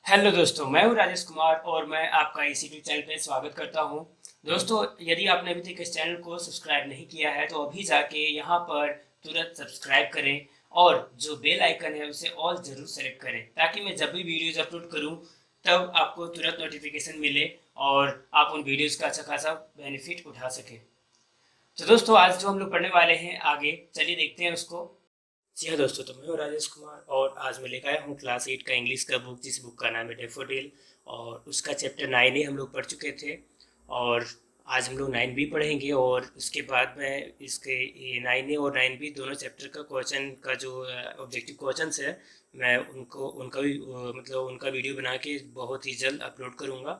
Hello दोस्तों, मैं हूं राजेश कुमार और मैं आपका इस यूट्यूब चैनल पे स्वागत करता हूं। दोस्तों, यदि आपने अभी तक इस चैनल को सब्सक्राइब नहीं किया है तो अभी जाके यहां पर तुरंत सब्सक्राइब करें और जो बेल आइकन है उसे ऑल ज़रूर सेलेक्ट करें ताकि मैं जब भी वीडियोज़ अपलोड करूं तब आपको तुरंत नोटिफिकेशन मिले और आप उन वीडियोज़ का अच्छा खासा बेनिफिट उठा सकें। तो दोस्तों, आज जो हम लोग पढ़ने वाले हैं आगे, चलिए देखते हैं उसको। जी हाँ दोस्तों, तो मैं हूँ राजेश कुमार और आज मैं लेकर आया हूँ क्लास 8 का इंग्लिश का बुक, जिस बुक का नाम है डैफोडिल। और उसका चैप्टर 9 हम लोग पढ़ चुके थे और आज हम लोग 9 भी पढ़ेंगे। और उसके बाद मैं इसके ये 9 और 9 दोनों चैप्टर का क्वेश्चन का जो ऑब्जेक्टिव क्वेश्चंस है, मैं उनका भी मतलब उनका वीडियो बना के बहुत ही जल्द अपलोड करूँगा।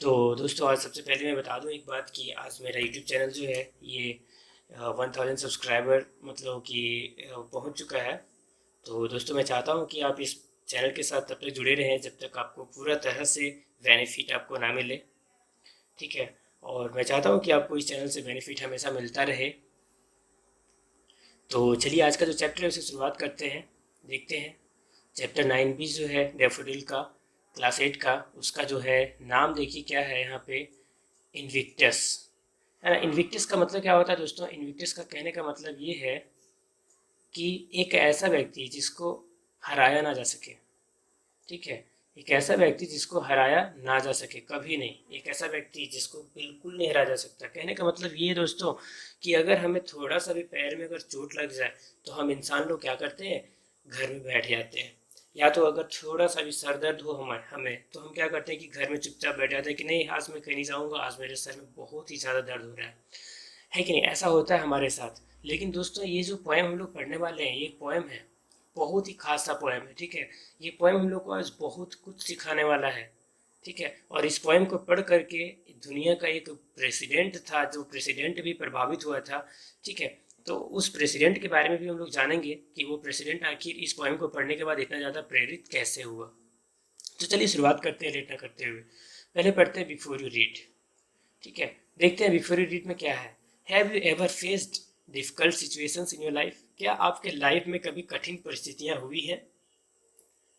तो दोस्तों, आज सबसे पहले मैं बता दूं एक बात कि आज मेरा यूट्यूब चैनल जो है ये 1000 सब्सक्राइबर मतलब कि पहुंच चुका है। तो दोस्तों, मैं चाहता हूं कि आप इस चैनल के साथ तब तक जुड़े रहें जब तक आपको पूरा तरह से बेनिफिट आपको ना मिले। ठीक है। और मैं चाहता हूं कि आपको इस चैनल से बेनिफिट हमेशा मिलता रहे। तो चलिए आज का जो चैप्टर है उसे शुरुआत करते हैं, देखते हैं। चैप्टर 9 भी जो है डैफोडिल का, क्लास 8 का, उसका जो है नाम देखिए क्या है यहाँ पे, इन्विक्टस। है ना। इन्विक्टस का मतलब क्या होता है दोस्तों? इन्विक्टस का कहने का मतलब ये है कि एक ऐसा व्यक्ति जिसको हराया ना जा सके। ठीक है। एक ऐसा व्यक्ति जिसको हराया ना जा सके, कभी नहीं। एक ऐसा व्यक्ति जिसको बिल्कुल नहीं हराया जा सकता। कहने का मतलब ये है दोस्तों कि अगर हमें थोड़ा सा भी पैर में अगर चोट लग जाए तो हम इंसान लोग क्या करते हैं, घर में बैठ जाते हैं। या तो अगर थोड़ा सा भी सर दर्द हो हमें हमें तो हम क्या करते हैं कि घर में चुपचाप बैठ जाते हैं कि नहीं, आज मैं कहीं नहीं जाऊँगा, आज मेरे सर में बहुत ही ज़्यादा दर्द हो रहा है कि नहीं? ऐसा होता है हमारे साथ। लेकिन दोस्तों, ये जो पोएम हम लोग पढ़ने वाले हैं, ये पोएम है, बहुत ही खास सा पोएम है। ठीक है। ये पोएम हम लोग को आज बहुत कुछ सिखाने वाला है। ठीक है। और इस पोएम को पढ़ करके दुनिया का एक प्रेसिडेंट था, जो प्रेसिडेंट भी प्रभावित हुआ था। ठीक है। तो उस प्रेसिडेंट के बारे में भी हम लोग जानेंगे कि वो प्रेसिडेंट आखिर इस पोएम को पढ़ने के बाद इतना ज़्यादा प्रेरित कैसे हुआ। तो चलिए शुरुआत करते हैं लेट ना करते हुए। पहले पढ़ते हैं बिफोर यू रीड। ठीक है। देखते हैं बिफोर यू रीड में क्या है। Have you ever faced difficult situations in your life? क्या आपके लाइफ में कभी कठिन परिस्थितियां हुई हैं?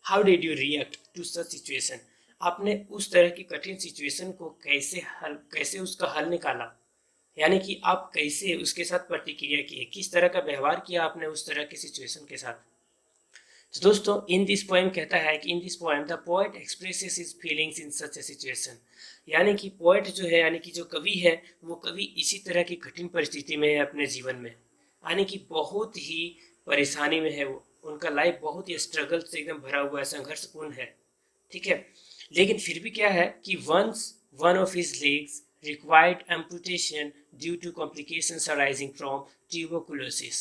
How did you react to such situation? आपने उस तरह की कठिन सिचुएशन को कैसे उसका हल निकाला? यानी कि आप कैसे उसके साथ प्रतिक्रिया किए, किस तरह का व्यवहार किया आपने उस तरह की सिचुएशन के साथ। तो दोस्तों, इन दिस पोएम कहता है कि in this poem the poet expresses his feelings in such A situation. यानी कि पोएट जो है, यानी कि जो कवि है, वो कवि इसी तरह की कठिन परिस्थिति में है अपने जीवन में। यानी कि बहुत ही परेशानी में है वो, उनका लाइफ बहुत ही स्ट्रगल से एकदम भरा हुआ है, संघर्षपूर्ण है। ठीक है। लेकिन फिर भी क्या है कि once one of his legs required amputation due to complications arising from tuberculosis.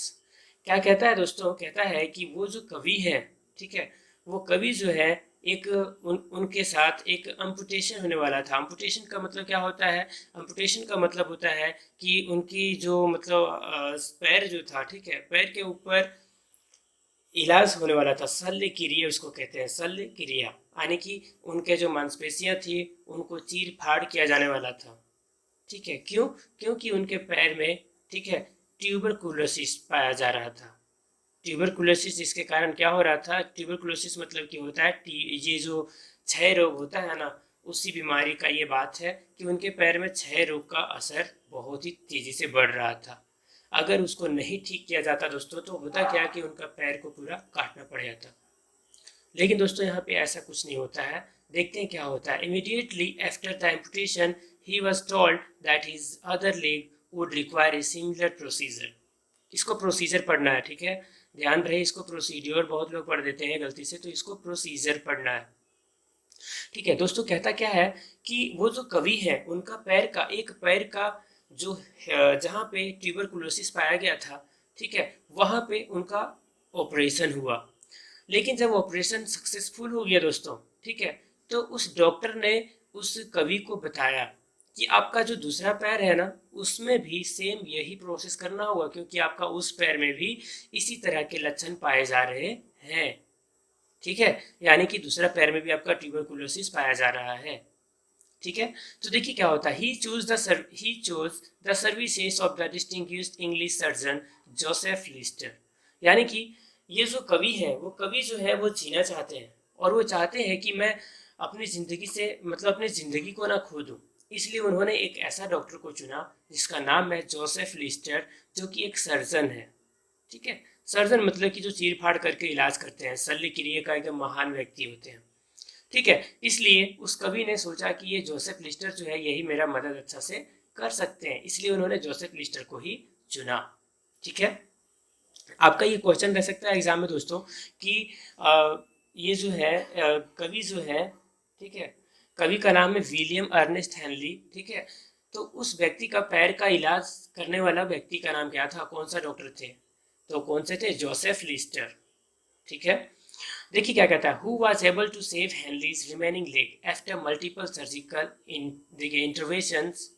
क्या कहता है दोस्तों? कहता है कि वो जो कवि है, ठीक है, वो कवि जो है, एक उनके साथ एक अम्पुटेशन होने वाला था। अम्पुटेशन का मतलब क्या होता है? अम्पुटेशन का मतलब होता है कि उनकी जो मतलब पैर जो था, ठीक है, पैर के ऊपर इलाज होने वाला था। शल्य क्रिया उसको कहते हैं, शल्य क्रिया। यानी कि उनके जो मांसपेशियां थी उनको चीर फाड़ किया जाने वाला था। ठीक है। क्यों? क्योंकि उनके पैर में, ठीक है, ट्यूबरकुलोसिस पाया जा रहा था। ट्यूबरकुलोसिस जिसके कारण क्या हो रहा था, ट्यूबरकुलोसिस मतलब कि होता है ये जो क्षय रोग होता है ना, उसी बीमारी का ये बात है कि उनके पैर में क्षय रोग का असर बहुत ही तेजी से बढ़ रहा था। अगर उसको नहीं ठीक किया जाता दोस्तों तो होता क्या कि उनका पैर को पूरा काटना पड़ जाता। लेकिन दोस्तों, यहाँ पे ऐसा कुछ नहीं होता है। देखते हैं क्या होता है। Immediately after the amputation he was told that his other leg would require a similar procedure. इसको प्रोसीजर पढ़ना है। ठीक है। ध्यान रहे, इसको प्रोसीड्योर बहुत लोग पढ़ देते हैं गलती से, तो इसको प्रोसीजर पढ़ना है। ठीक है। दोस्तों, कहता क्या है कि वो जो कवि है उनका पैर का, एक पैर का जो जहाँ पे ट्यूबरकुलोसिस पाया गया था, ठीक है, वहाँ पे उनका ऑपरेशन हुआ। लेकिन जब ऑपरेशन सक्सेसफुल हो गया दोस्तों, ठीक है, तो उस डॉक्टर ने उस कवि को बताया कि आपका जो दूसरा पैर है ना, उसमें भी सेम यही प्रोसेस करना होगा, क्योंकि आपका उस पैर में भी इसी तरह के लक्षण पाए जा रहे हैं। ठीक है। यानी कि दूसरा पैर में भी आपका ट्यूबरकुलोसिस पाया जा रहा है। ठीक है। तो देखिए क्या होता है। He chose the services of the distinguished English surgeon Joseph Lister. यानी कि ये जो कवि है, वो कवि जो है वो जीना चाहते हैं और वो चाहते हैं कि मैं अपनी ज़िंदगी से मतलब अपनी ज़िंदगी को ना खो दूँ। इसलिए उन्होंने एक ऐसा डॉक्टर को चुना जिसका नाम है जोसेफ लिस्टर, जो कि एक सर्जन है। ठीक है, सर्जन मतलब कि जो चीर फाड़ करके इलाज करते हैं, शल्य क्रिया का एकदम महान व्यक्ति होते हैं। ठीक है, इसलिए उस कवि ने सोचा कि ये जोसेफ लिस्टर जो है यही मेरा मदद अच्छा से कर सकते हैं, इसलिए उन्होंने जोसेफ लिस्टर को ही चुना। ठीक है, आपका ये क्वेश्चन रह सकता है एग्जाम में दोस्तों कि ये जो है कवि जो है, ठीक है, कवि का नाम है विलियम अर्नेस्ट हेनली। ठीक है, तो उस व्यक्ति का पैर का इलाज करने वाला व्यक्ति का नाम क्या था, कौन सा डॉक्टर थे, तो कौन से थे, जोसेफ लिस्टर। ठीक है, देखिए क्या कहता है, who was able to save Henley's remaining leg after multiple surgical इन देखिए इंटरवेंशंस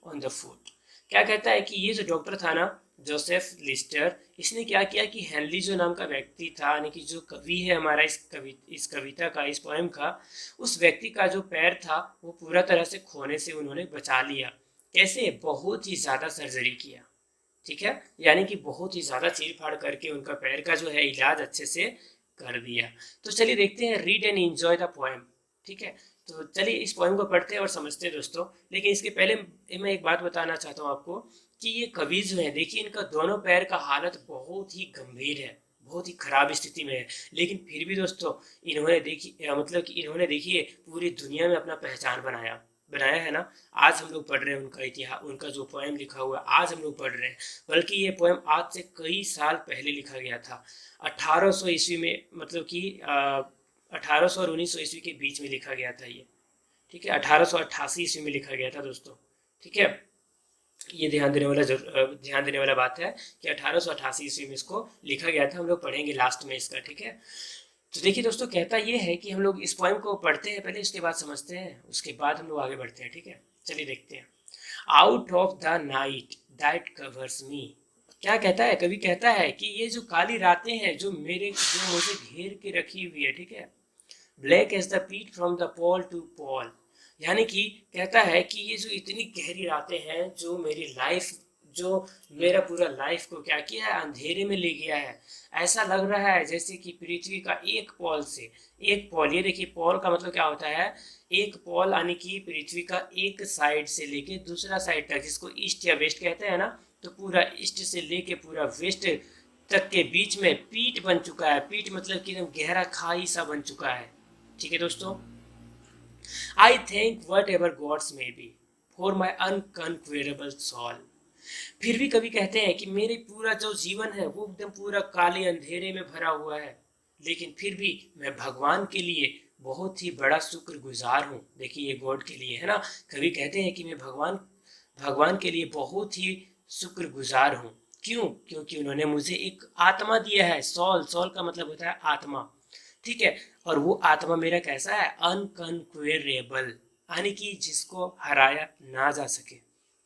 ऑन द फुट। क्या कहता है कि ये जो डॉक्टर था ना, जोसेफ लिस्टर, इसने क्या किया कि हेनली जो नाम का व्यक्ति था, यानी कि जो कवि है हमारा इस कविता का, इस पोएम का, उस व्यक्ति का जो पैर था वो पूरा तरह से खोने से उन्होंने बचा लिया। कैसे, बहुत ही ज़्यादा सर्जरी किया। ठीक है, यानी कि बहुत ही ज़्यादा चीर फाड़ करके उनका पैर का जो है इलाज अच्छे से कर दिया। तो चलिए देखते हैं, read and enjoy the poem. ठीक है, तो चलिए इस पोएम को पढ़ते हैं और समझते हैं दोस्तों। लेकिन इसके पहले मैं एक बात बताना चाहता हूँ आपको कि ये कवि जो है, देखिए इनका दोनों पैर का हालत बहुत ही गंभीर है, बहुत ही खराब स्थिति में है, लेकिन फिर भी दोस्तों इन्होंने देखिए मतलब कि इन्होंने देखिए पूरी दुनिया में अपना पहचान बनाया बनाया है ना। आज हम लोग पढ़ रहे हैं उनका इतिहास, उनका जो पोएम लिखा हुआ है आज हम लोग पढ़ रहे हैं, बल्कि ये पोएम आज से कई साल पहले लिखा गया था। 1800 ईस्वी में, मतलब कि 1800 और 1900 ईस्वी के बीच में लिखा गया था ये। ठीक है, 1888 ईस्वी में लिखा गया था दोस्तों। ठीक है, ये ध्यान देने वाला बात है कि 1888 ईस्वी में इसको लिखा गया था। हम लोग पढ़ेंगे लास्ट में इसका। ठीक है, तो देखिए दोस्तों, कहता ये है कि हम लोग इस पोएम को पढ़ते हैं पहले, उसके बाद समझते हैं, उसके बाद हम लोग आगे बढ़ते हैं। ठीक है, चलिए देखते हैं। Out of the night that covers मी। क्या कहता है, कवि कहता है कि ये जो काली रातें हैं जो मुझे घेर के रखी हुई है, ठीक है, black as the pit from the pole to pole, यानी कि कहता है कि ये जो इतनी गहरी रातें हैं जो मेरी लाइफ, जो मेरा पूरा लाइफ को क्या किया है, अंधेरे में ले गया है। ऐसा लग रहा है जैसे कि पृथ्वी का एक पॉल से एक पॉल, ये देखिए पॉल का मतलब क्या होता है, एक पॉल, यानी कि पृथ्वी का एक साइड से लेके दूसरा साइड तक, जिसको ईस्ट या वेस्ट कहते हैं ना, तो पूरा ईस्ट से लेके पूरा वेस्ट तक के बीच में पीट बन चुका है। पीट मतलब कि एकदम गहरा खाई सा बन चुका है। ठीक है दोस्तों, I think whatever gods may be for my unconquerable soul. फिर भी कभी कहते हैं कि मेरे पूरा जो जीवन है वो एकदम पूरा काले अंधेरे में भरा हुआ है, लेकिन फिर भी मैं भगवान के लिए बहुत ही बड़ा शुक्रगुजार हूँ। देखिए ये गॉड के लिए है ना, कभी कहते हैं कि मैं भगवान भगवान के लिए बहुत ही शुक्रगुजार हूँ। क्यों, क्योंकि उन्होंने मुझे एक आत्मा दिया है। सॉल, सॉल का मतलब होता है आत्मा। ठीक है, और वो आत्मा मेरा कैसा है, अनकनक्वेरेबल, यानी कि जिसको हराया ना जा सके।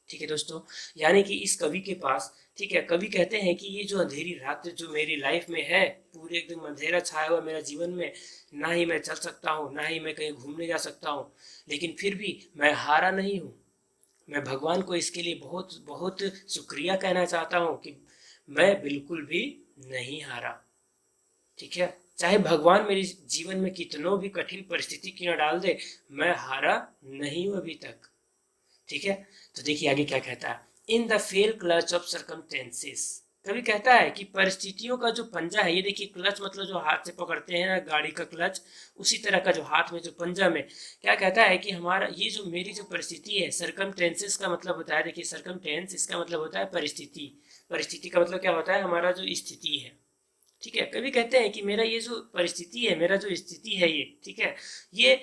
ठीक है दोस्तों, यानी कि इस कवि के पास, ठीक है, कवि कहते हैं कि ये जो अंधेरी रात जो मेरी लाइफ में है, पूरे एकदम अंधेरा छाया हुआ मेरा जीवन में, ना ही मैं चल सकता हूँ, ना ही मैं कहीं घूमने जा सकता हूँ, लेकिन फिर भी मैं हारा नहीं हूँ। मैं भगवान को इसके लिए बहुत बहुत शुक्रिया कहना चाहता हूँ कि मैं बिल्कुल भी नहीं हारा। ठीक है, चाहे भगवान मेरे जीवन में कितनों भी कठिन परिस्थिति क्यों न डाल दे, मैं हारा नहीं हूं अभी तक। ठीक है, तो देखिए आगे क्या कहता है, in the fail clutch of circumstances. कभी कहता है कि परिस्थितियों का जो पंजा है, ये देखिए क्लच मतलब जो हाथ से पकड़ते हैं ना गाड़ी का क्लच, उसी तरह का जो हाथ में जो पंजा में, क्या कहता है कि हमारा ये जो मेरी जो परिस्थिति है, सर्कमटेंसेस का मतलब होता है, देखिए सर्कमटेंस इसका मतलब होता है परिस्थिति, परिस्थिति का मतलब क्या होता है, हमारा जो स्थिति है। ठीक है, कभी कहते हैं कि मेरा ये जो परिस्थिति है, मेरा जो स्थिति है ये, ठीक है, ये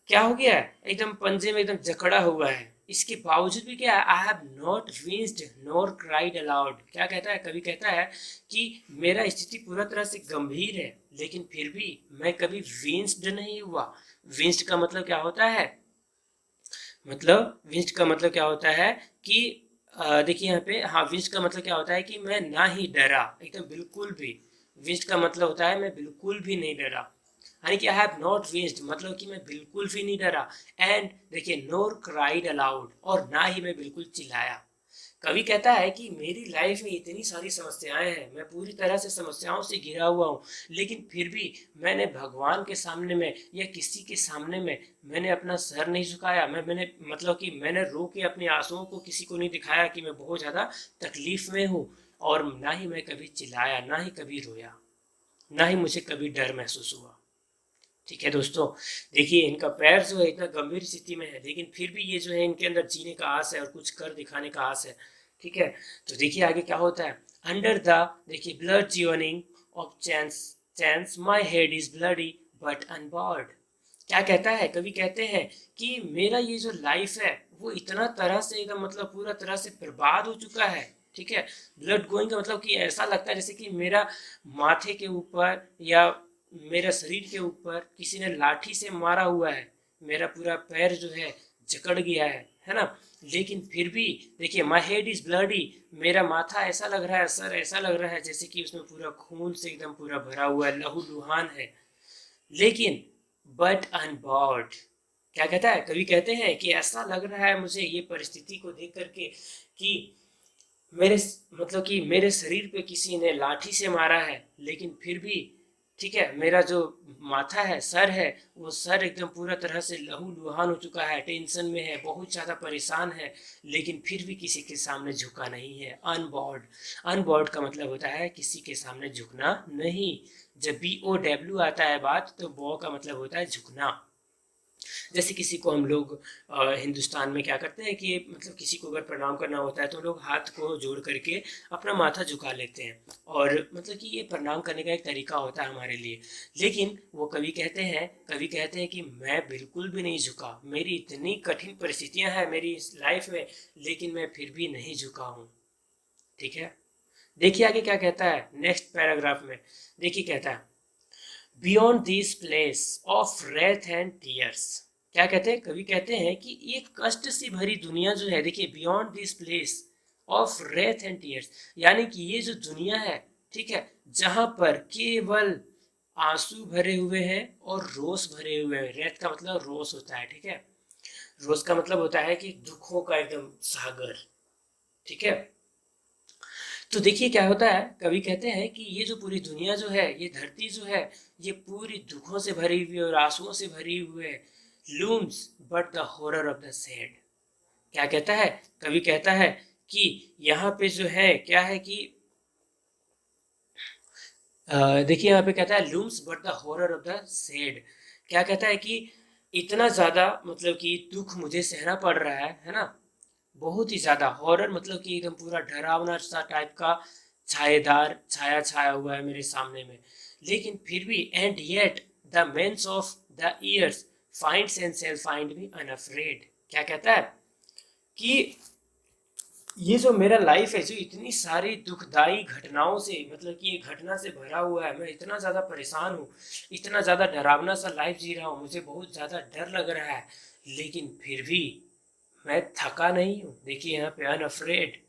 क्या हो गया है, एकदम पंजे में एकदम जकड़ा हुआ है। इसके बावजूद भी क्या, I have not विंस्ड nor cried allowed. क्या कहता है, कभी कहता है कि मेरा स्थिति पूरा तरह से गंभीर है, लेकिन फिर भी मैं कभी विंस्ड नहीं हुआ। विंस्ड का मतलब क्या होता है, मतलब विंस्ड का मतलब क्या होता है कि देखिए यहाँ पे, हाँ, विंस्ड का मतलब क्या होता है कि मैं ना ही डरा, एकदम बिल्कुल भी। विंस्ड का मतलब होता है मैं बिल्कुल भी नहीं डरा, यानी कि आई हैव नॉट विंस्ड मतलब कि मैं बिल्कुल भी नहीं डरा। एंड देखिए नोर क्राइड अलाउड, और ना ही मैं बिल्कुल चिल्लाया। कवि कहता है कि मेरी लाइफ में इतनी सारी समस्याएं हैं, मैं पूरी तरह से समस्याओं से घिरा हुआ हूँ, लेकिन फिर भी मैंने भगवान के सामने में या किसी के सामने में मैंने अपना सर नहीं झुकाया। मैंने मतलब कि मैंने रो के अपने आंसुओं को किसी को नहीं दिखाया कि मैं बहुत ज़्यादा तकलीफ में हूँ, और ना ही मैं कभी चिल्लाया, ना ही कभी रोया, ना ही मुझे कभी डर महसूस हुआ। ठीक है दोस्तों, देखिए इनका पैर जो है इतना गंभीर स्थिति में है, लेकिन फिर भी ये जो है इनके अंदर जीने का आस है और कुछ कर दिखाने का आस है। ठीक है, तो देखिए आगे क्या होता है। अंडर द, देखिए, bludgeoning of chance, chance my head is bloody but unbowed. क्या कहता है, कवि कहते हैं कि मेरा ये जो लाइफ है वो इतना तरह से एकदम मतलब पूरा तरह से बर्बाद हो चुका है। ठीक है, ब्लड गोइंग का मतलब कि ऐसा लगता है जैसे कि मेरा माथे के ऊपर या मेरा शरीर के ऊपर किसी ने लाठी से मारा हुआ है, मेरा पूरा पैर जो है जकड़ गया है ना। लेकिन फिर भी देखिए, माई हेड इज ब्लडी, मेरा माथा ऐसा लग रहा है, सर ऐसा लग रहा है जैसे कि उसमें पूरा खून से एकदम पूरा भरा हुआ है, लहू लुहान है, लेकिन बट अनबॉर्ड। क्या कहता है, कवि कहते हैं कि ऐसा लग रहा है मुझे ये परिस्थिति को देख करके कि मेरे मतलब कि मेरे शरीर पे किसी ने लाठी से मारा है, लेकिन फिर भी ठीक है, मेरा जो माथा है, सर है, वो सर एकदम पूरा तरह से लहू लुहान हो चुका है, टेंशन में है, बहुत ज़्यादा परेशान है, लेकिन फिर भी किसी के सामने झुका नहीं है। अनबॉर्ड, अनबॉर्ड का मतलब होता है किसी के सामने झुकना नहीं। जब BOW आता है बात, तो बॉ का मतलब होता है झुकना। जैसे किसी को हम लोग हिंदुस्तान में क्या करते हैं कि मतलब किसी को अगर प्रणाम करना होता है तो लोग हाथ को जोड़ करके अपना माथा झुका लेते हैं, और मतलब कि ये प्रणाम करने का एक तरीका होता है हमारे लिए। लेकिन वो कवि कहते हैं कि मैं बिल्कुल भी नहीं झुका, मेरी इतनी कठिन परिस्थितियां हैं मेरी इस लाइफ में, लेकिन मैं फिर भी नहीं झुका हूँ। ठीक है, देखिए आगे क्या कहता है नेक्स्ट पैराग्राफ में। देखिए कहता है, beyond this place of Wraith and tears. क्या कहते हैं, कवि कहते हैं कि ये कष्ट से भरी दुनिया जो है, देखिए, beyond this place of Wraith and tears, यानी कि ये जो दुनिया है, ठीक है, जहां पर केवल आंसू भरे हुए हैं और रोष भरे हुए हैं। रेत का मतलब रोष होता है, ठीक है, रोष का मतलब होता है कि दुखों का एकदम सागर। ठीक है, तो देखिए क्या होता है, कवि कहते हैं कि ये जो पूरी दुनिया जो है, ये धरती जो है, ये पूरी दुखों से भरी हुई है और आंसुओं से भरी हुई है। Looms but the horror of the sad. क्या कहता है, कवि कहता है कि यहाँ पे जो है क्या है कि देखिए यहाँ पे कहता है looms but the horror of the sad. क्या कहता है कि इतना ज्यादा मतलब कि दुख मुझे सहना पड़ रहा है ना, बहुत ही ज्यादा। हॉरर मतलब कि एकदम पूरा डरावना सा टाइप का छाएदार छाया छाया हुआ है मेरे सामने में, लेकिन फिर भी and yet the menace of the years finds and shall find me unafraid. क्या कहता है कि ये जो मेरा लाइफ है, जो इतनी सारी दुखदाई घटनाओं से मतलब कि ये घटना से भरा हुआ है, मैं इतना ज़्यादा परेशान हूँ, इतना ज़्यादा डरावना सा लाइफ जी रहा हूँ, मुझे बहुत ज़्यादा डर लग रहा है, लेकिन फिर भी मैं थका नहीं हूँ। देखिए यहाँ पे अनअफ्रेड।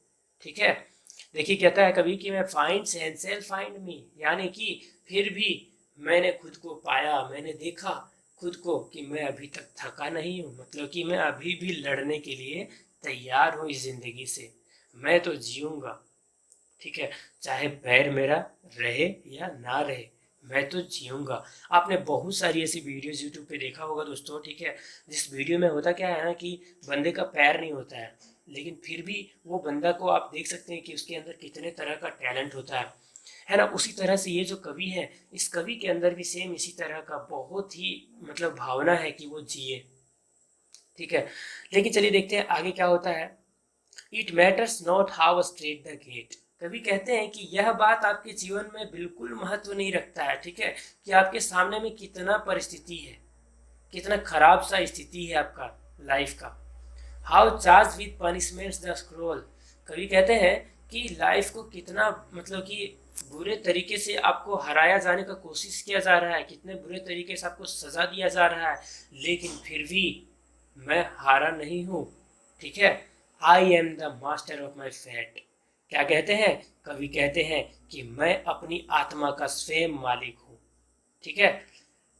ठीक है, देखिए कहता है कभी कि मैं find and shall find me, यानी कि फिर भी मैंने खुद को पाया, मैंने देखा खुद को कि मैं अभी तक थका नहीं हूँ, मतलब कि मैं अभी भी लड़ने के लिए तैयार हूँ इस जिंदगी से, मैं तो जीऊंगा। ठीक है, चाहे पैर मेरा रहे या ना रहे, मैं तो जीऊंगा। आपने बहुत सारी ऐसी वीडियोस यूट्यूब पे देखा होगा दोस्तों, ठीक है, जिस वीडियो में होता क्या है ना कि बंदे का पैर नहीं होता है, लेकिन फिर भी वो बंदा को आप देख सकते हैं कि उसके अंदर कितने तरह का टैलेंट होता है ना। उसी तरह से ये जो कवि है, इस कवि के अंदर भी सेम इसी तरह का बहुत ही मतलब भावना है कि वो जिए। ठीक है, लेकिन चलिए देखते हैं आगे क्या होता है। It matters not how strait the gate. कभी कहते हैं कि यह बात आपके जीवन में बिल्कुल महत्व नहीं रखता है, ठीक है, कि आपके सामने में कितना परिस्थिति है, कितना खराब सा स्थिति है आपका लाइफ का। How charge with punishments the scroll. कभी कहते हैं कि लाइफ को कितना मतलब कि बुरे तरीके से आपको हराया जाने का कोशिश किया जा रहा है, कितने बुरे तरीके से आपको सजा दिया जा रहा है, लेकिन फिर भी मैं हारा नहीं हूँ। ठीक है, आई am the master of my fat. क्या कहते हैं, कवि कहते हैं कि मैं अपनी आत्मा का स्वयं मालिक हूँ। ठीक है,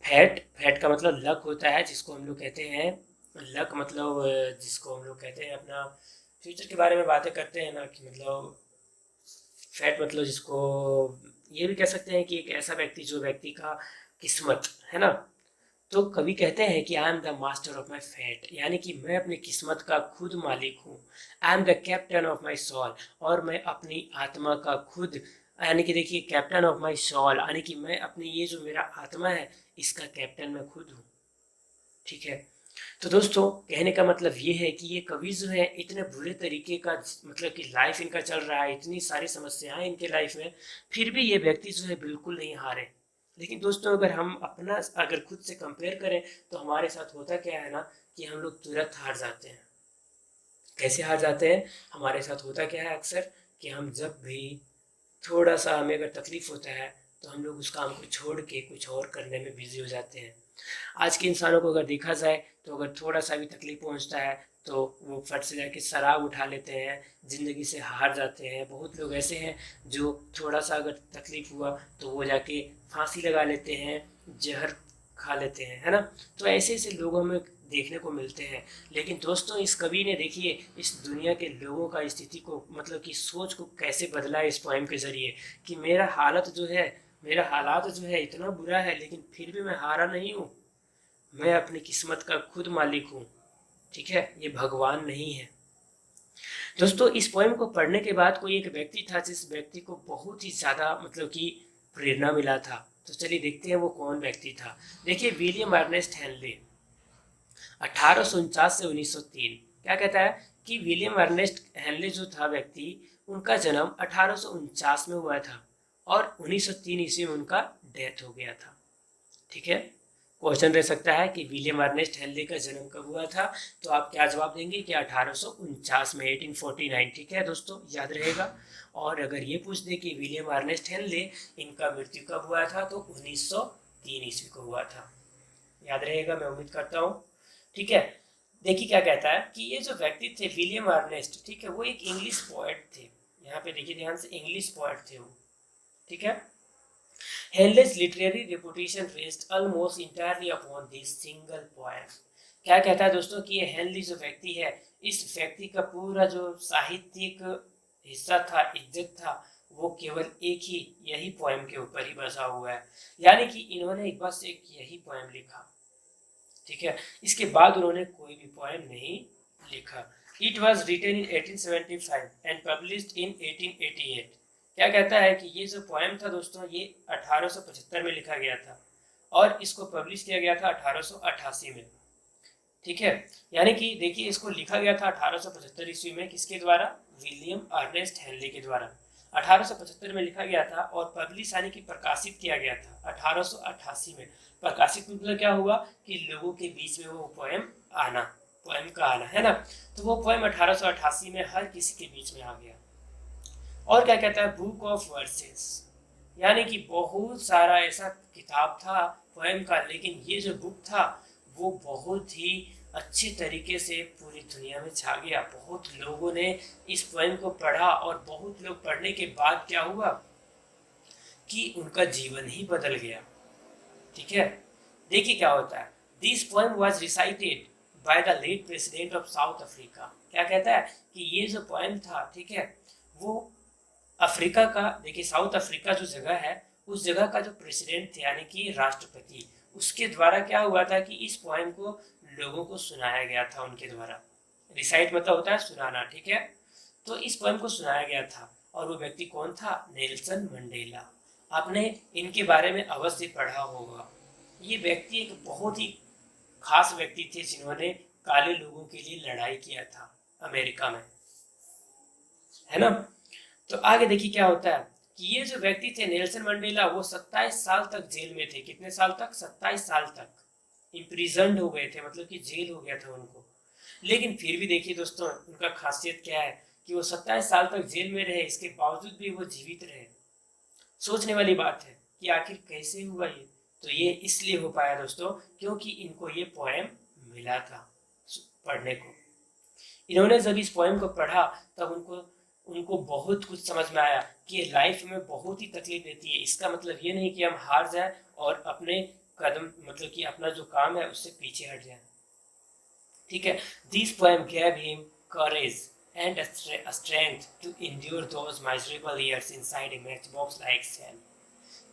फैट, फैट का मतलब लक होता है, जिसको हम लोग कहते हैं लक, मतलब जिसको हम लोग कहते हैं अपना फ्यूचर के बारे में बातें करते हैं ना कि मतलब फैट मतलब जिसको ये भी कह सकते हैं कि एक ऐसा व्यक्ति जो व्यक्ति का किस्मत है ना, तो कवि कहते हैं कि I am the master of my fate, यानी कि मैं अपनी किस्मत का खुद मालिक हूँ। I am the captain of my soul, और मैं अपनी आत्मा का खुद, यानी कि देखिए कैप्टन ऑफ माई सॉल, यानी कि मैं अपनी ये जो मेरा आत्मा है इसका कैप्टन मैं खुद हूँ। ठीक है। तो दोस्तों कहने का मतलब ये है कि ये कवि जो है इतने बुरे तरीके का मतलब कि लाइफ इनका चल रहा है, इतनी सारी समस्याएं इनके लाइफ में, फिर भी ये व्यक्ति जो है बिल्कुल नहीं हारे। लेकिन दोस्तों अगर हम अपना अगर खुद से कंपेयर करें तो हमारे साथ होता क्या है ना कि हम लोग तुरंत हार जाते हैं। कैसे हार जाते हैं? हमारे साथ होता क्या है अक्सर कि हम जब भी थोड़ा सा हमें अगर तकलीफ होता है तो हम लोग उस काम को छोड़ के कुछ और करने में बिजी हो जाते हैं। आज के इंसानों को अगर देखा जाए तो अगर थोड़ा सा भी तकलीफ पहुंचता है तो वो फट से जाके शराब उठा लेते हैं, ज़िंदगी से हार जाते हैं। बहुत लोग ऐसे हैं जो थोड़ा सा अगर तकलीफ हुआ तो वो जाके फांसी लगा लेते हैं, जहर खा लेते हैं, है ना। तो ऐसे ऐसे लोग हमें देखने को मिलते हैं। लेकिन दोस्तों इस कवि ने देखिए इस दुनिया के लोगों का स्थिति को मतलब कि सोच को कैसे बदला है इस पोएम के जरिए, कि मेरा हालत जो है, मेरा हालात जो है इतना बुरा है लेकिन फिर भी मैं हारा नहीं हूँ। मैं अपनी किस्मत का खुद मालिक हूँ। ठीक है, ये भगवान नहीं है। दोस्तों इस पोएम को पढ़ने के बाद कोई एक व्यक्ति था जिस व्यक्ति को बहुत ही ज़्यादा मतलब कि प्रेरणा मिला था। तो चलिए देखते हैं वो कौन व्यक्ति था। देखिए विलियम अर्नेस्ट हेनले, 1849 से 1903। क्या कहता है कि विलियम अर्नेस्ट हेनले जो था व्यक्ति, उनका जन्म 1849 में हुआ था और 1903 ईस्वी में उनका डेथ हो गया था। ठीक है। क्वेश्चन रह सकता है कि विलियम अर्नेस्ट हेनले का जन्म कब हुआ था, तो आप क्या जवाब देंगे कि 1849 में, 1849। ठीक है दोस्तों, याद रहेगा। और अगर ये पूछ दे कि विलियम अर्नेस्ट हेनले इनका मृत्यु कब हुआ था, तो 1903 ईस्वी को हुआ था। याद रहेगा, मैं उम्मीद करता हूँ। ठीक है। देखिए क्या कहता है कि ये जो व्यक्ति थे विलियम अर्नेस्ट, ठीक है, वो एक इंग्लिश पोएट थे। यहाँ पे देखिए ध्यान से, इंग्लिश पोएट थे वो। ठीक है। Henley's literary reputation rests almost entirely upon this single poem। क्या कहता है दोस्तों कि ये हेनली जो व्यक्ति है, इस व्यक्ति का पूरा जो साहित्यिक हिस्सा था, इज्जत था, वो केवल एक ही यही पोएम के ऊपर ही बसा हुआ है। यानी कि इन्होंने बस एक यही पोएम लिखा। ठीक है। इसके बाद उन्होंने कोई भी पोएम नहीं लिखा। It was written in 1875 and published in 1888। क्या कहता है कि ये जो पोएम था दोस्तों ये 1875 में लिखा गया था और इसको पब्लिश किया गया था 1888 में। ठीक है। यानी कि देखिए इसको लिखा गया था 1875 ईस्वी में, किसके द्वारा? विलियम अर्नेस्ट हेनले के द्वारा। 1875 में लिखा गया था और पब्लिश यानी कि प्रकाशित किया गया था 1888 में। प्रकाशित मतलब क्या हुआ कि लोगों के बीच में वो पोएम आना, पोएम का आना, है ना। तो वो पोएम 1888 में हर किसी के बीच में आ गया। और क्या कहता है? बुक ऑफ वर्सेस, यानी कि बहुत सारा ऐसा किताब था पोएम का, लेकिन ये जो बुक था वो बहुत ही अच्छे तरीके से पूरी दुनिया में छा गया। बहुत लोगों ने इस पोएम को पढ़ा और बहुत लोग पढ़ने के बाद क्या हुआ कि उनका जीवन ही बदल गया। ठीक है। देखिए क्या होता है। This poem was recited by the late president of South Africa. क्या कहता है कि ये जो पोएम था, ठीक है, वो अफ्रीका का, देखिए साउथ अफ्रीका जो जगह है उस जगह का जो प्रेसिडेंट थे यानी कि राष्ट्रपति, उसके द्वारा क्या हुआ था कि इस पोएम को लोगों को सुनाया गया था उनके द्वारा। रिसाइट मतलब होता है सुनाना। ठीक है। तो इस पोएम को सुनाया गया था और वो व्यक्ति कौन था? Nelson Mandela. आपने इनके बारे में अवश्य पढ़ा होगा। ये व्यक्ति एक बहुत ही खास व्यक्ति थे जिन्होंने काले लोगों के लिए लड़ाई किया था अमेरिका में, है ना। तो आगे देखिए क्या होता है कि ये जो व्यक्ति थे नेल्सन मंडेला, वो 27 साल तक जेल में थे। कितने साल तक? 27 साल तक इम्प्रिजन्ड हो गए थे, मतलब कि जेल हो गया था उनको। लेकिन फिर भी देखिए दोस्तों उनका खासियत क्या है कि वो 27 साल तक जेल में रहे, इसके बावजूद भी वो जीवित रहे। सोचने वाली बात है कि आखिर कैसे हुआ ये। तो ये इसलिए हो पाया दोस्तों क्योंकि इनको ये पोएम मिला था पढ़ने को। इन्होंने जब इस पोएम को पढ़ा तब उनको उनको बहुत कुछ समझ में आया कि लाइफ में बहुत ही तकलीफ देती है। इसका मतलब ये नहीं कि हम हार जाए और अपने कदम मतलब कि अपना जो काम है उससे पीछे हट जाए। ठीक है। This poem gave him courage and a strength to endure those miserable years inside a matchbox like cell.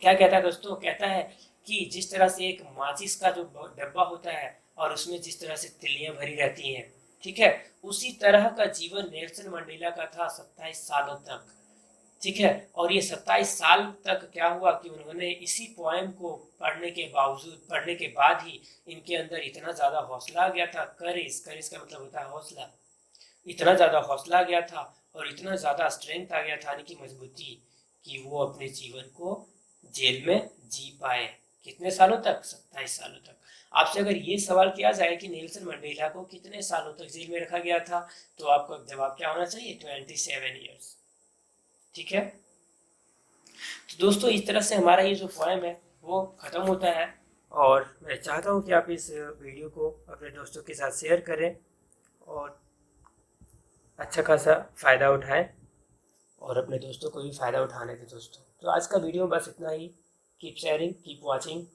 क्या कहता है दोस्तों? कहता है कि जिस तरह से एक माचिस का जो डब्बा होता है और उसमें जिस तरह से तिल्लियां भरी रहती हैं, ठीक है, उसी तरह का जीवन नेल्सन मंडेला का था 27 सालों तक। ठीक है, और ये 27 साल तक क्या हुआ कि उन्होंने इसी पोएम को पढ़ने के बाद ही इनके अंदर इतना ज़्यादा हौसला आ गया था। करेज, करेज का मतलब होता है हौसला। इतना ज़्यादा हौसला आ गया था और इतना ज़्यादा स्ट्रेंथ आ गया था, यानी कि मजबूती, कि वो अपने जीवन को जेल में जी पाए। कितने सालों तक? 27 सालों तक। आपसे अगर ये सवाल किया जाए कि नेल्सन मंडेला को कितने सालों तक जेल में रखा गया था, तो आपका जवाब क्या होना चाहिए? 27 ईयर्स। ठीक है, तो दोस्तों इस तरह से हमारा ये जो पोएम है वो ख़त्म होता है, और मैं चाहता हूँ कि आप इस वीडियो को अपने दोस्तों के साथ शेयर करें और अच्छा खासा फ़ायदा उठाएं, और अपने दोस्तों को भी फ़ायदा उठाने दें दोस्तों। तो आज का वीडियो बस इतना ही। Keep sharing, keep watching.